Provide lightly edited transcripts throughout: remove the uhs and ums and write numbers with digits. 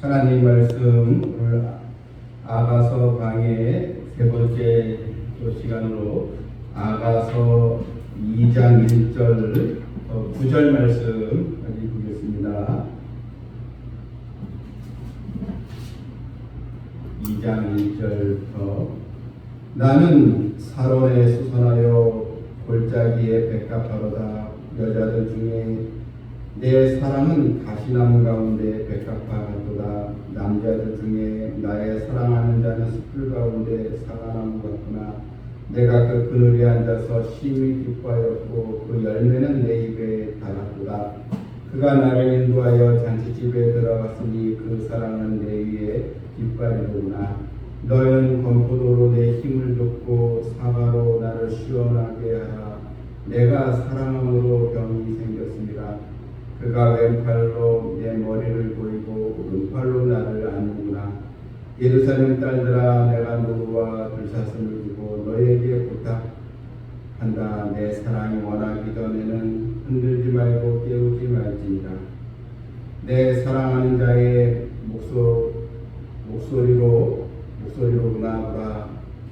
하나님 말씀 오늘 아가서 강의 세 번째 시간으로 아가서 2장 1절 9절 말씀까지 보겠습니다. 2장 1절부터 나는 사론에 수선하여 골짜기에 백합화로다. 여자들 중에 내 사랑은 가시나무 가운데 백합화 같도다. 남자들 중에 나의 사랑하는 자는 숯불 가운데 사과나무 같구나. 내가 그 그늘에 앉아서 심히 기뻐하였고 그 열매는 내 입에 달았도다. 그가 나를 인도하여 잔치집에 들어갔으니 그 사랑은 내 위에 깃발이로구나. 너는 건포도로 내 힘을 줬고 사과로 나를 시원하게 하라. 내가 사랑함으로 병이 생겼습니다. 그가 왼팔로 내 머리를 보이고 오른팔로 나를 안는구나. 예루살렘 딸들아, 내가 누구와 들사슴을 주고 너에게 부탁한다. 내 사랑이 원하기 전에는 흔들지 말고 깨우지 말지니라. 내 사랑하는 자의 목소리로 문화보다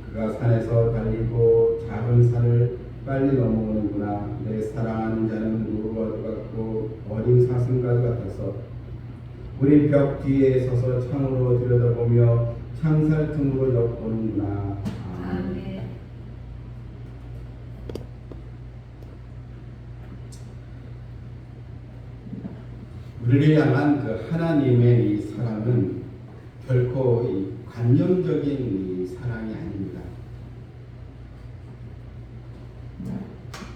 그가 산에서 달리고 작은 산을 빨리 넘어오는구나. 내 사랑하는 자는 누구와도 같고 어린 사슴과 같아서 우리 벽 뒤에 서서 창으로 들여다보며 창살 틈으로 엿보는구나. 아멘. 우리를 향한 그 하나님의 이 사랑은 결코 이 관념적인 이 사랑이 아닙니다.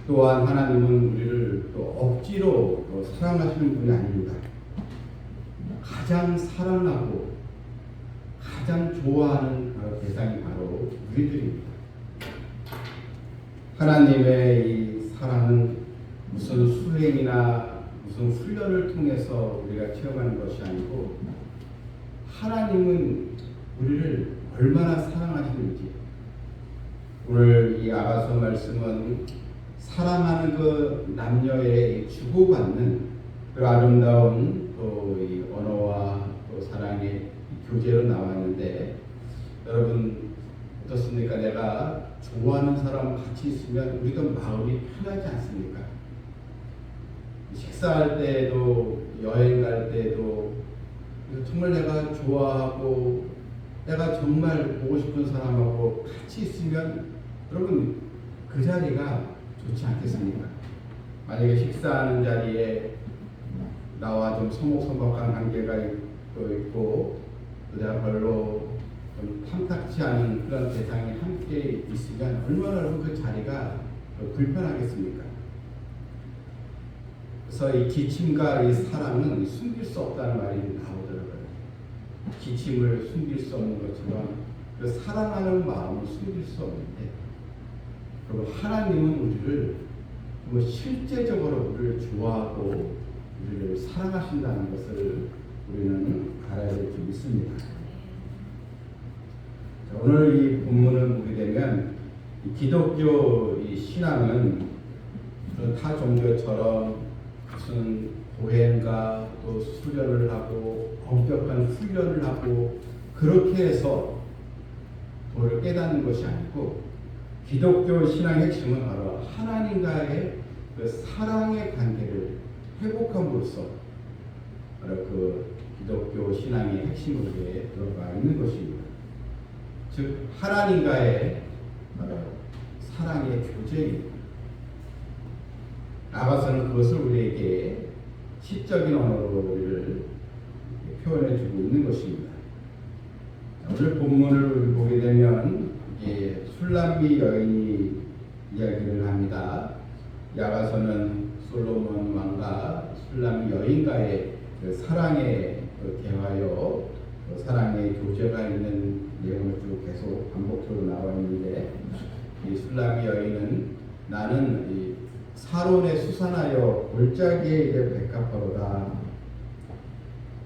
또한 하나님은 우리를 또 억지로 사랑하시는 분이 아닙니다. 가장 사랑하고 가장 좋아하는 대상이 바로 우리들입니다. 하나님의 이 사랑은 무슨 수행이나 무슨 훈련을 통해서 우리가 체험하는 것이 아니고 하나님은 우리를 얼마나 사랑하시는지 오늘 이 아가서 말씀은 사랑하는 그 남녀의 주고받는 그 아름다운 또 이 언어와 또 사랑의 교제로 나왔는데 여러분 어떻습니까? 내가 좋아하는 사람 같이 있으면 우리가 마음이 편하지 않습니까? 식사할 때도 여행 갈 때도 정말 내가 좋아하고 내가 정말 보고 싶은 사람하고 같이 있으면 여러분 그 자리가 좋지 않겠습니까? 만약에 식사하는 자리에 나와 좀 서먹서먹한 관계가 있고 내가 별로 좀 탐탁치 않은 그런 대상이 함께 있으면 얼마나 그 자리가 불편하겠습니까? 그래서 이 기침과 이 사랑은 숨길 수 없다는 말이 나오더라고요. 기침을 숨길 수 없는 것처럼 그 사랑하는 마음을 숨길 수 없는데 그리고 하나님은 우리를 실제적으로 우리를 좋아하고 우리를 사랑하신다는 것을 우리는 알아야 될 줄 믿습니다. 자, 오늘 이 본문을 보게 되면 이 기독교 이 신앙은 타 종교처럼 무슨 고행과 또 수련을 하고 엄격한 훈련을 하고 그렇게 해서 도를 깨닫는 것이 아니고 기독교 신앙의 핵심은 바로 하나님과의 그 사랑의 관계를 회복함으로써 바로 그 기독교 신앙의 핵심으로 들어가 있는 것입니다. 즉 하나님과의 바로 사랑의 교제입니다. 나가서는 그것을 우리에게 시적인 언어로 우리를 표현해주고 있는 것입니다. 오늘 본문을 보게 되면 술람미 여인이 이야기를 합니다. 야가서는 솔로몬 왕과 술람미 여인과의 그 사랑에 대하여 사랑의 교제가 있는 내용을 쭉 계속 반복적으로 나와 있는데 이 술람미 여인은 나는 이 사론에 수선하여 골짜기에 이제 백합화로다.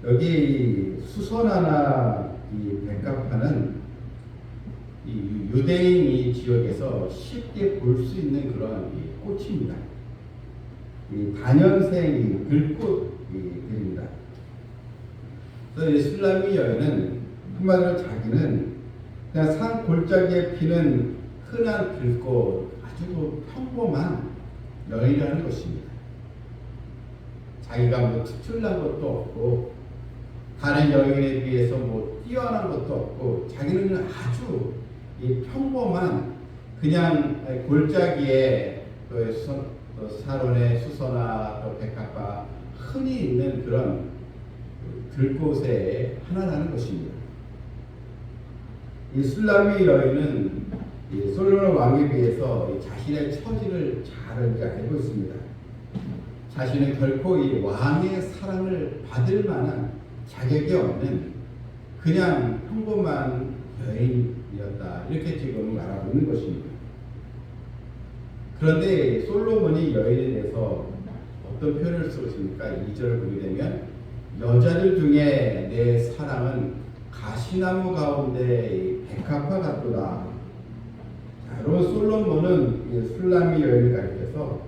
여기 수선화나 이 백합화는 이 유대인 이 지역에서 쉽게 볼 수 있는 그런 이 꽃입니다. 이 단연생 들꽃입니다. 그래서 이 술람미 여인은 한마디로 자기는 그냥 산 골짜기에 피는 흔한 들꽃 아주 평범한 여인이라는 것입니다. 자기가 뭐 특출난 것도 없고 다른 여인에 비해서 뭐 뛰어난 것도 없고 자기는 아주 이 평범한 그냥 골짜기에 또 사론의 수서나 또 백합과 흔히 있는 그런 들꽃의 하나라는 것입니다. 이 술람미 여인은 이 솔로몬 왕에 비해서 자신의 처지를 잘 이제 알고 있습니다. 자신은 결코 이 왕의 사랑을 받을 만한 자격이 없는 그냥 평범한 여인이었다. 이렇게 지금 말하고 있는 것입니다. 그런데 솔로몬이 여인에 대해서 어떤 표현을 쓰고 있습니까? 2절을 보게 되면 여자들 중에 내 사랑은 가시나무 가운데 백합화 같도다. 자, 여러분 솔로몬은 술람미 여인을 가리켜서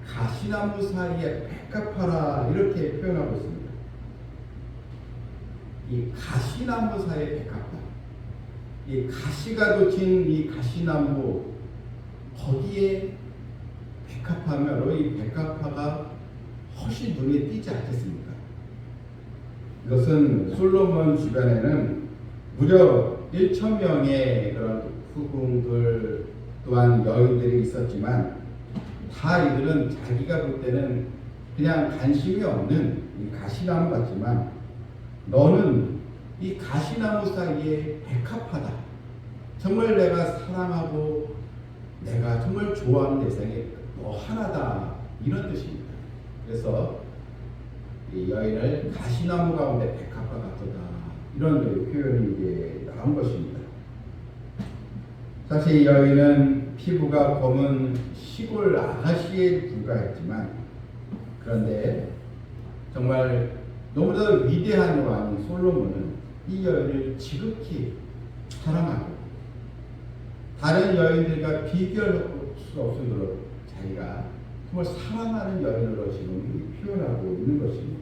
가시나무 사이에 백합화라 이렇게 표현하고 있습니다. 이 가시나무 사이에 백합화, 이 가시가 돋친 이 가시나무 거기에 백합화면 이 백합화가 훨씬 눈에 띄지 않겠습니까? 이것은 솔로몬 주변에는 무려 1,000명의 그런 후궁들 또한 여인들이 있었지만 다 이들은 자기가 볼 때는 그냥 관심이 없는 이 가시나무 같지만 너는 이 가시나무 사이에 백합화다. 정말 내가 사랑하고 내가 정말 좋아하는 대상이 너 하나다. 이런 뜻입니다. 그래서 이 여인을 가시나무 가운데 백합화 같도다. 이런 표현이 이제 나온 것입니다. 사실 이 여인은 피부가 검은 시골 아가씨에 불과했지만 그런데 정말 너무나 위대한 왕 솔로몬은 이 여인을 지극히 사랑하고 다른 여인들과 비교할 수 없을 정도로 자기가 정말 사랑하는 여인으로 지금 표현하고 있는 것입니다.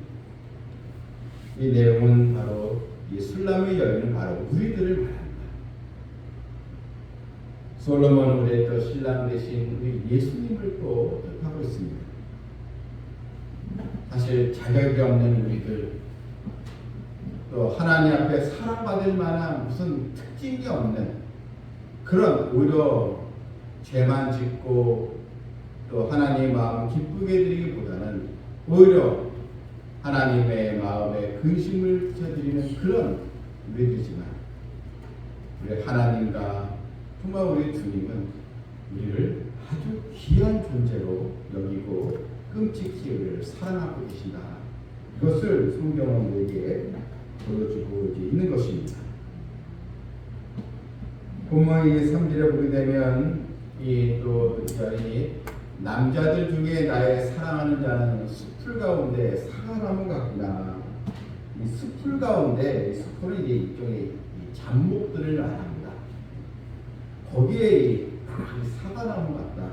이 내용은 바로 이 술람미 여인은 바로 우리들을 말합니다. 솔로몬은 우리의 또 신랑 되신 우리 예수님을 또 뜻하고 있습니다. 사실 자격이 없는 우리들 또 하나님 앞에 사랑받을 만한 무슨 특징이 없는 그런 오히려 죄만 짓고 또 하나님의 마음 기쁘게 드리기보다는 오히려 하나님의 마음에 근심을 붙여드리는 그런 우리들이지만 우리 하나님과 정말 우리 주님은 우리를 아주 귀한 존재로 여기고 끔찍히 우리를 사랑하고 계신다. 이것을 성경은 우리에게 보여주고 있는 것입니다. 본문 3절에 보게 되면 이 또 여인이 남자들 중에 나의 사랑하는 자는 숲풀 가운데 사과나무 같구나. 이 숲풀 가운데 이 숲풀은 이제 일종의 잡목들을 말합니다. 거기에 이 사과나무 같다.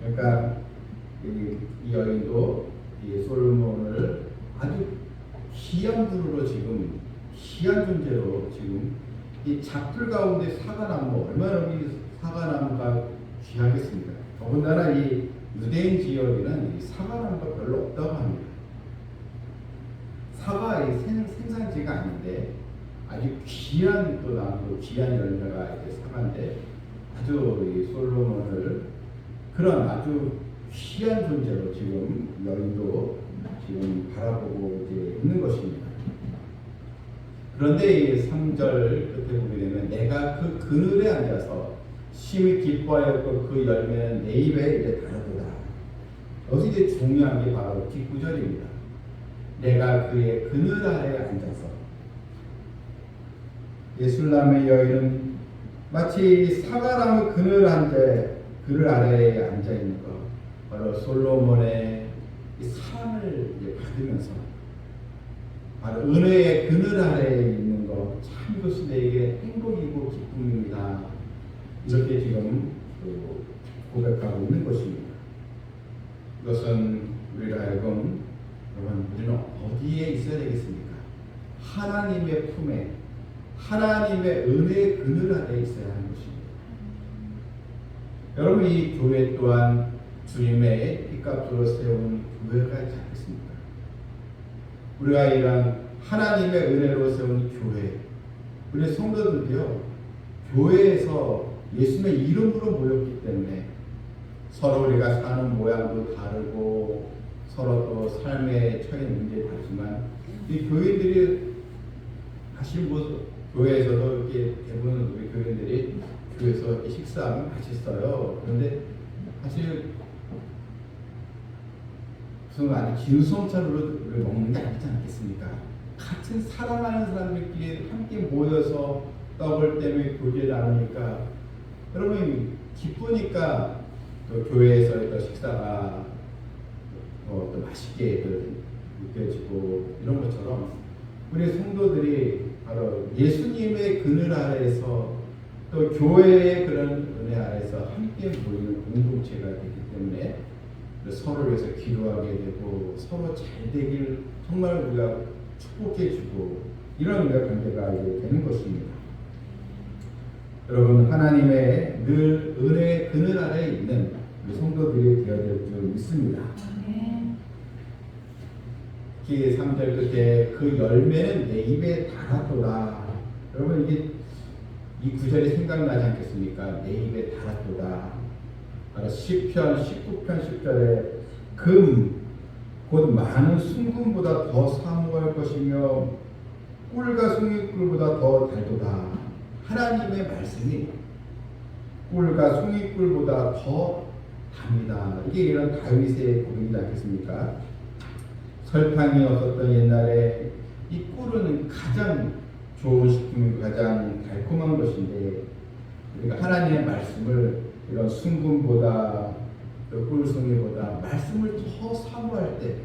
그러니까 이 여인도 이 솔로몬을 아주 귀한 분으로 지금 귀한 존재로 지금 이 잡풀 가운데 사과나무 얼마나 이 사과나무가 귀하겠습니까? 더군다나 이 유대인 지역에는 이 사과나무가 별로 없다고 합니다. 사과의 생산지가 아닌데 아주 귀한 또 나무, 귀한 열매가 이제 사과인데 아주 이 솔로몬을 그런 아주 귀한 존재로 지금 여인도 지금 바라보고 이제 있는 것입니다. 그런데 이 3절 끝에 보게 되면 내가 그 그늘에 앉아서 심히 기뻐하였고 그 열매는 내 입에 이제 다르도다. 여기서 이제 중요한 게 바로 뒷구절입니다. 내가 그의 그늘 아래에 앉아서 술람미 여인은 마치 사과나무 그늘 아래에 앉아 있는 것, 바로 솔로몬의 이 사랑을 이제 받으면서 바로 은혜의 그늘 아래에 있는 것, 참 이것이 내게 행복이고 기쁨입니다. 이렇게 지금 고백하고 있는 것입니다. 이것은 우리가 알고 여러분 우리는 어디에 있어야 되겠습니까? 하나님의 품에 하나님의 은혜의 그늘 아래 있어야 하는 것입니다. 여러분, 이 교회 또한 주님의 피값으로 세운 교회가 있지 않겠습니까? 우리가 이런 하나님의 은혜로 세운 교회, 우리 성도들도요, 교회에서 예수님의 이름으로 모였기 때문에 서로 우리가 사는 모양도 다르고 서로 또 삶의 처해 문제도 다르지만 이 교회들이 사실 뭐 교회에서도 이렇게 대부분 우리 교회들이 교회에서 이렇게 식사하면 맛있어요. 그런데 사실 무슨 아주 진수성찬으로 먹는 게 아니지 않겠습니까? 같은 사랑하는 사람들끼리 함께 모여서 떡을 떼며 교제 나누니까 여러분 기쁘니까 또 교회에서 또 식사가 또 맛있게 또 느껴지고 이런 것처럼 우리 성도들이 바로 예수님의 그늘 아래에서 또 교회의 그런 은혜 아래에서 함께 모이는 공동체가 되기 때문에 서로를 위해서 기도하게 되고 서로 잘 되길 정말 우리가 축복해주고 이런 우리가 관계가 되는 것입니다. 여러분, 하나님의 늘 은혜의 그늘 아래에 있는 우리 성도들이 되어야 될 줄 믿습니다. 특히 3절 끝에 그 열매는 내 입에 달았도다. 여러분, 이게 이 구절이 생각나지 않겠습니까? 내 입에 달았도다. 바로 시편 19편 10절에 금 곧 많은 순금보다 더 사모할 것이며 꿀과 송이꿀보다 더 달도다. 하나님의 말씀이 꿀과 송이꿀보다 더 답니다. 이게 이런 다윗의 고백이지 않겠습니까? 설탕이 없었던 옛날에 이 꿀은 가장 좋은 식품이고 가장 달콤한 것인데 우리가 하나님의 말씀을 이런 순금보다 또 꿀송이보다 말씀을 더 사모할 때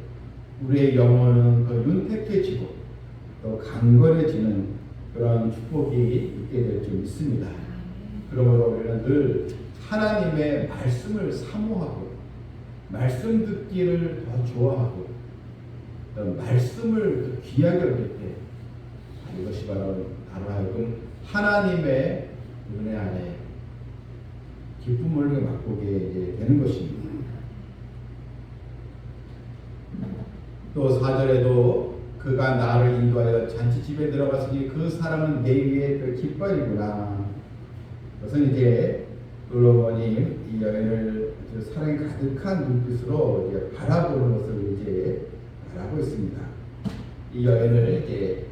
우리의 영혼은 더 윤택해지고 또 강건해지는 그런 축복이 있게 될 줄 믿습니다. 그러므로 우리는 늘 하나님의 말씀을 사모하고 말씀 듣기를 더 좋아하고 또 말씀을 더 귀하게 여길 때 이것이 바로 나로 하여금 하나님의 은혜 안에 기쁨을 맛보게 되는 것입니다. 또 4절에도 그가 나를 인도하여 잔치집에 들어갔으니 그 사람은 내 위에 그 깃발이구나. 그것은 이제 솔로몬이 이 여인을 사랑이 가득한 눈빛으로 이제 바라보는 것을 이제 말하고 있습니다. 이 여인을 이제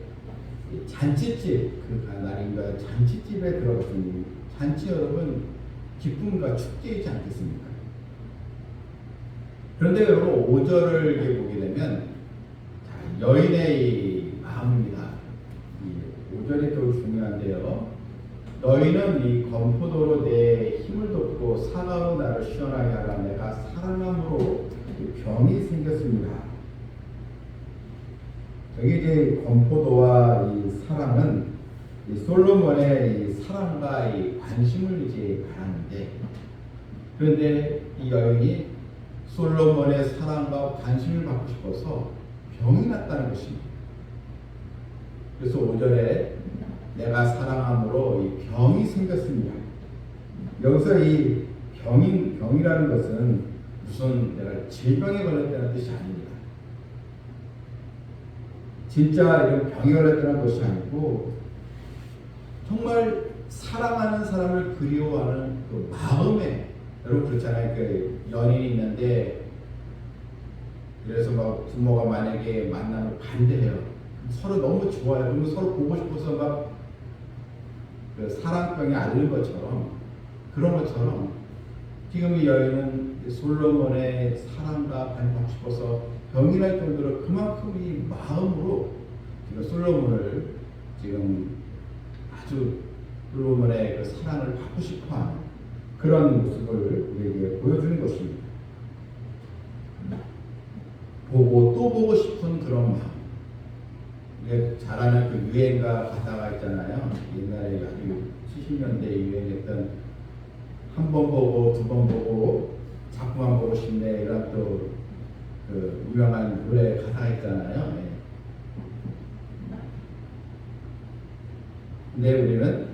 잔치집, 그가 나를 인도하여 잔치집에 들어갔으니 잔치 여러분 기쁨과 축제이지 않겠습니까? 그런데 여러분 5절을 이렇게 보게 되면 여인의 이 마음입니다. 이 5절이 또 중요한데요. 너희는 이 건포도로 내 힘을 돋고 사과로 나를 시원하게 하라. 내가 사랑함으로 병이 생겼습니다. 여기 이제 건포도와 이 사랑은 이 솔로몬의 이 사랑과 이 관심을 이제 말하는데, 그런데 이 여인이 솔로몬의 사랑과 관심을 받고 싶어서 병이 났다는 것입니다. 그래서 5절에 내가 사랑함으로 이 병이 생겼습니다. 여기서 이 병이라는 것은 무슨 내가 질병에 걸렸다는 뜻이 아닙니다. 진짜 이런 병이 걸렸다는 것이 아니고 정말 사랑하는 사람을 그리워하는 그 마음에, 여러분 그렇잖아요. 그 연인이 있는데 그래서 막 부모가 만약에 만나면 반대해요. 서로 너무 좋아요. 그러면 서로 보고 싶어서 막 그 사랑병에 앓는 것처럼, 그런 것처럼 지금 이 여인은 솔로몬의 사랑과 반응하고 싶어서 병이 날 정도로 그만큼 이 마음으로 지금 솔로몬을 지금 아주 솔로몬의 그 사랑을 받고 싶어하는 그런 모습을 우리에게 보여주는 것입니다. 보고 또 보고 싶은 그런 마음. 잘 아는 그 유행가 가사가 있잖아요. 옛날에 아주 70년대에 유행했던 한 번 보고 두 번 보고 자꾸만 보고 싶네, 이런 또 그 유명한 노래 가사가 있잖아요. 근데 우리는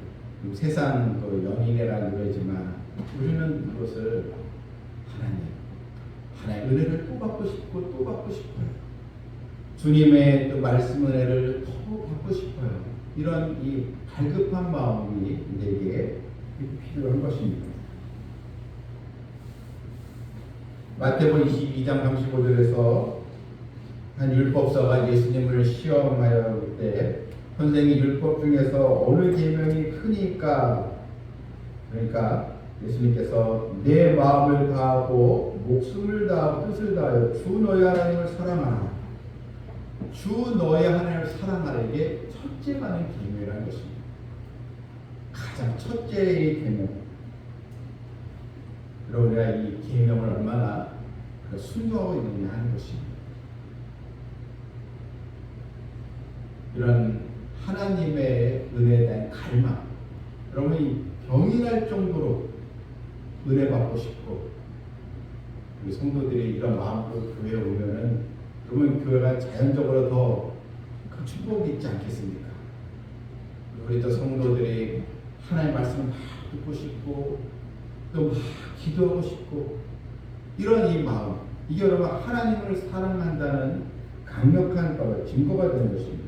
세상 그 연인이라는 노래지만 우리는 그것을 하나님 은혜를 또 받고 싶고 또 받고 싶어요. 주님의 또 말씀 은혜를 더 받고 싶어요. 이런 이 갈급한 마음이 우리에게 필요한 것입니다. 마태복음 22장 35절에서 한 율법사가 예수님을 시험하여 볼 때 선생이 율법 중에서 어느 계명이 크니까, 그러니까 예수님께서 내 마음을 다하고 목숨을 다하고 뜻을 다하여 주 너의 하나님을 사랑하라. 주 너의 하나님을 사랑하라. 이게 첫째 가는 계명이라는 것입니다. 가장 첫째의 계명. 그리고 우리가 이 계명을 얼마나 순종하고 있느냐 하는 것입니다. 이런 하나님의 은혜에 대한 갈망, 여러분이 병이 정도로 은혜 받고 싶고, 우리 성도들이 이런 마음으로 교회에 오면은 그러면 교회가 자연적으로 더 큰 축복이 있지 않겠습니까? 우리 또 성도들이 하나님의 말씀을 막 듣고 싶고 또 막 기도하고 싶고, 이런 이 마음, 이게 여러분 하나님을 사랑한다는 강력한 증거가 되는 것입니다.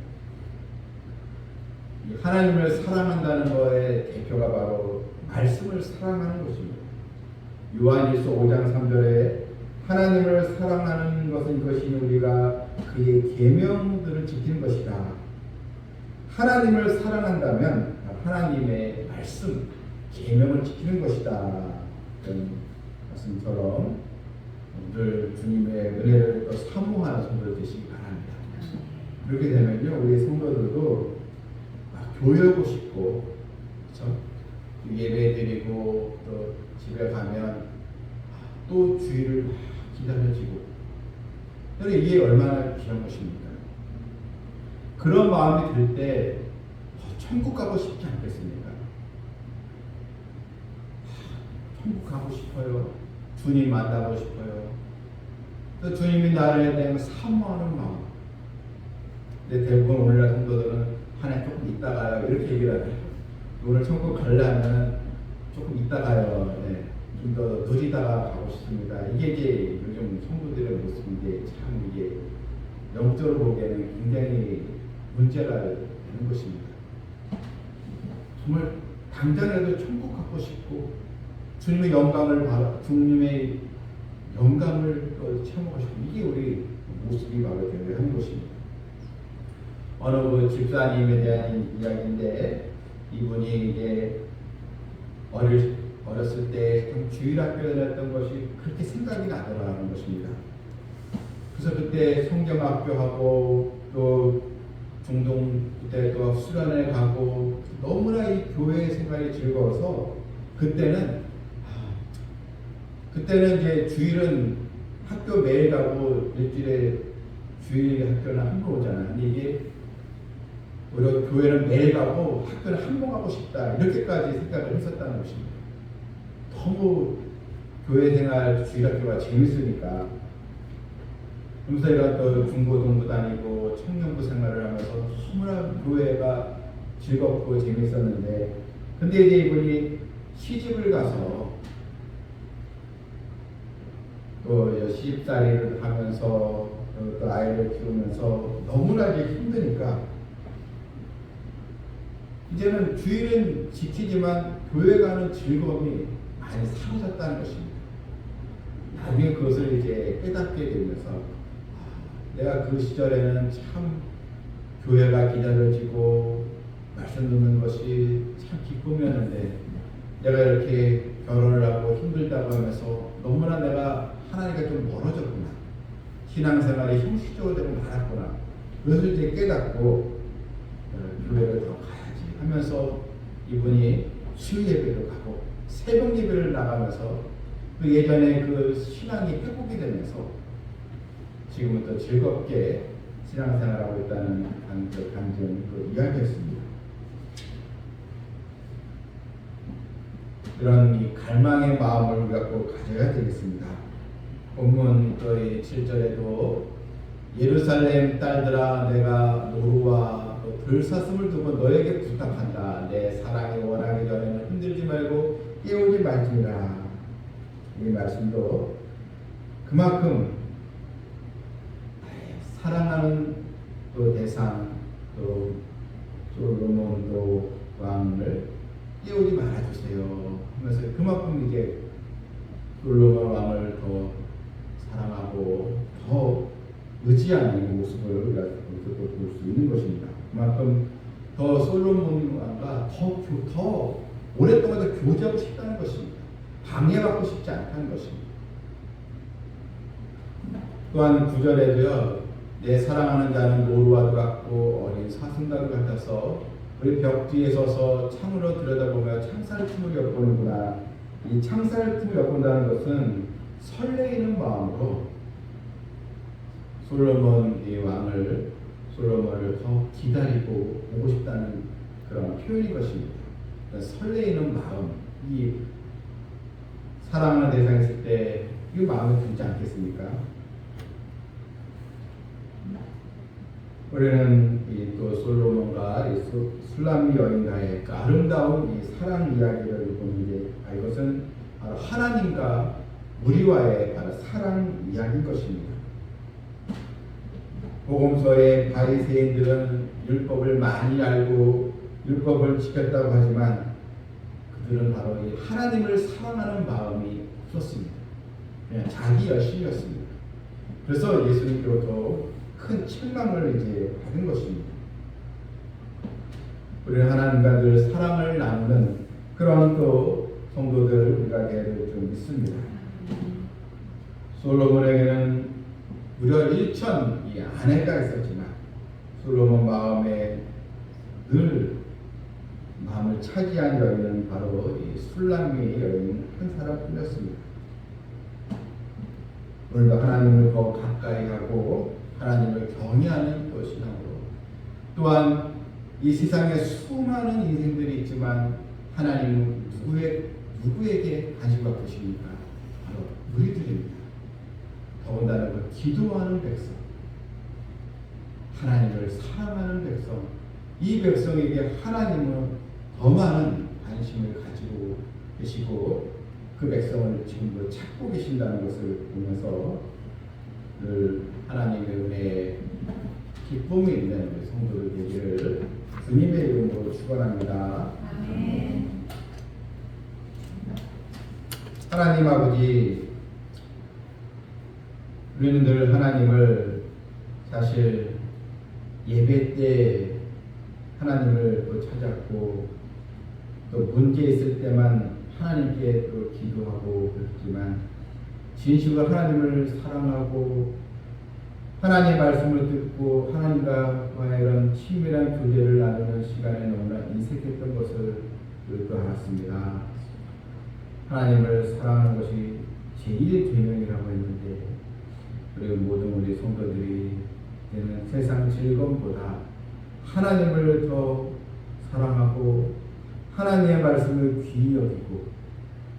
하나님을 사랑한다는 것의 대표가 바로 말씀을 사랑하는 것입니다. 요한일서 5장 3절에 하나님을 사랑하는 것은 이것이니 우리가 그의 계명들을 지키는 것이다. 하나님을 사랑한다면 하나님의 말씀, 계명을 지키는 것이다. 이런 말씀처럼 늘 주님의 은혜를 또 사모하는 성도들 되시기 바랍니다. 그렇게 되면요, 우리 성도들도 교회 오고 싶고, 그렇죠? 예배드리고 또 집에 가면 또 주일을 기다려지고, 이게 얼마나 귀한 것입니까? 그런 마음이 들 때 천국 가고 싶지 않겠습니까? 천국 가고 싶어요. 주님 만나고 싶어요. 또 주님이 나를 대한 사모하는 마음. 근데 대부분 오늘날 성도들은 하나님 조금 이따 가요, 이렇게 얘기를 하죠. 오늘 천국 가려면 조금 이따 가요. 네. 좀 더 늦이다가 가고 싶습니다. 이게 이제 요즘 성도들의 모습인데, 참 이게 영적으로 보기에는 굉장히 문제가 되는 것입니다. 정말 당장이라도 천국 가고 싶고 주님의 영광을 또 체험하고 싶고, 이게 우리 모습이 바로 되어야 하는 것입니다. 어느 그 집사님에 대한 이야기인데, 이분이 이제 어렸을 때 주일학교에 다녔던 것이 그렇게 생각이 나더라는 것입니다. 그래서 그때 성경학교하고 또 중동 때 또 수련회 가고 너무나 이 교회 생활이 즐거워서 그때는 이제 주일은 학교 매일 가고 일주일에 주일 학교는 한 번 오잖아요. 근데 이게 우리가 교회는 매일 가고 학교는 한 번 가고 싶다, 이렇게까지 생각을 했었다는 것입니다. 너무 교회 생활 주일학교가 재밌으니까. 그러면서 제가 또 중고등부 다니고 청년부 생활을 하면서 너무나 교회가 즐겁고 재밌었는데, 근데 이제 이분이 시집을 가서 또 시집살이를 하면서 또 아이를 키우면서 너무나 이제 힘드니까 이제는 주일은 지키지만 교회 가는 즐거움이 많이 사라졌다는 것입니다. 나중에 그것을 이제 깨닫게 되면서 내가 그 시절에는 참 교회가 기다려지고 말씀 듣는 것이 참 기쁨이었는데, 내가 이렇게 결혼을 하고 힘들다고 하면서 너무나 내가 하나님과 좀 멀어졌구나, 신앙생활이 형식적으로 되고 말았구나. 그것을 이제 깨닫고 교회를 더 가야지 하면서 이분이 수요 예배를 가고 새벽 예배를 나가면서 그 예전에 그 신앙이 회복이 되면서 지금은 또 즐겁게 신앙생활하고 있다는 감정을 이야기했습니다. 그런 이 갈망의 마음을 우리가 꼭 가져야 되겠습니다. 본문 또 7절에도 예루살렘 딸들아 내가 노루와 또 들사슴을 두고 너에게 부탁한다. 내 사랑이 원하기 전에는 흔들지 말고 깨우지 말지니라. 이 말씀도 그만큼 사랑하는 또 대상 또 솔로몬도 왕을 깨우지 말아주세요 하면서 그만큼 이제 솔로몬 왕을 더 사랑하고 더 의지하는 모습을 우리가 볼 수 있는 것입니다. 그만큼 더 솔로몬 왕과 더 오랫동안 더 교제하고 싶다는 것입니다. 방해받고 싶지 않다는 것입니다. 또한 9절에도요. 내 사랑하는 자는 노루와도 같고 어린 사슴과도 같아서 우리 벽 뒤에 서서 창으로 들여다보며 창살틈을 엿보는구나. 이 창살틈을 엿본다는 것은 설레이는 마음으로 솔로몬을 더 기다리고 보고 싶다는 그런 표현인 것입니다. 그러니까 설레이는 마음, 이 사랑하는 대상이 있을 때 이 마음이 들지 않겠습니까? 우리는 또 솔로몬과 술람미 여인과의 그 아름다운 이 사랑 이야기를 보는데 이것은 바로 하나님과 우리와의 바로 사랑 이야기일 것입니다. 복음서의 바리새인들은 율법을 많이 알고 율법을 지켰다고 하지만 그들은 바로 이 하나님을 사랑하는 마음이 없었습니다. 그냥 자기 열심이었습니다. 그래서 예수님께로부터 큰 책망을 이제 받은 것입니다. 우리는 하나님과 늘 사랑을 나누는 그런 또 성도들 우리가 되기를 좀 믿습니다. 솔로몬에게는 무려 1,000이 아내가 있었지만 솔로몬 마음에 늘 마음을 차지한 여인은 바로 이 술람미 여인 한 사람뿐이었습니다. 오늘도 하나님을 더 가까이 하고 하나님을 경외하는 또 신앙으로 또한 이 세상에 수많은 인생들이 있지만 하나님은 누구에게 관심 갖고 계십니까? 바로 우리들입니다. 더군다나 그 기도하는 백성, 하나님을 사랑하는 백성, 이 백성에게 하나님은 더 많은 관심을 가지고 계시고 그 백성을 지금도 찾고 계신다는 것을 보면서 늘 하나님의 은혜에 기쁨이 있는 우리 성도들 되기를 주님의 이름으로 축원합니다. 아멘. 하나님 아버지, 우리는 늘 하나님을 사실 예배 때 하나님을 또 찾았고 또 문제 있을 때만 하나님께 또 기도하고 그렇지만 진심으로 하나님을 사랑하고 하나님의 말씀을 듣고 하나님과의 이런 친밀한 교제를 나누는 시간에 너무나 인색했던 것을 또 알았습니다. 하나님을 사랑하는 것이 제일 계명이라고 했는데 그리고 모든 우리 성도들이 이제는 세상 즐거움보다 하나님을 더 사랑하고 하나님의 말씀을 귀히 여기고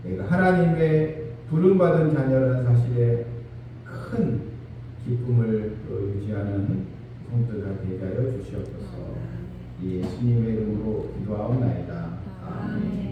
내가 하나님의 부름받은 자녀라는 사실에 큰 기쁨을 유지하는 성도가 되게 하여 주시옵소서. 예수님의 이름으로 기도하옵나이다. 아멘.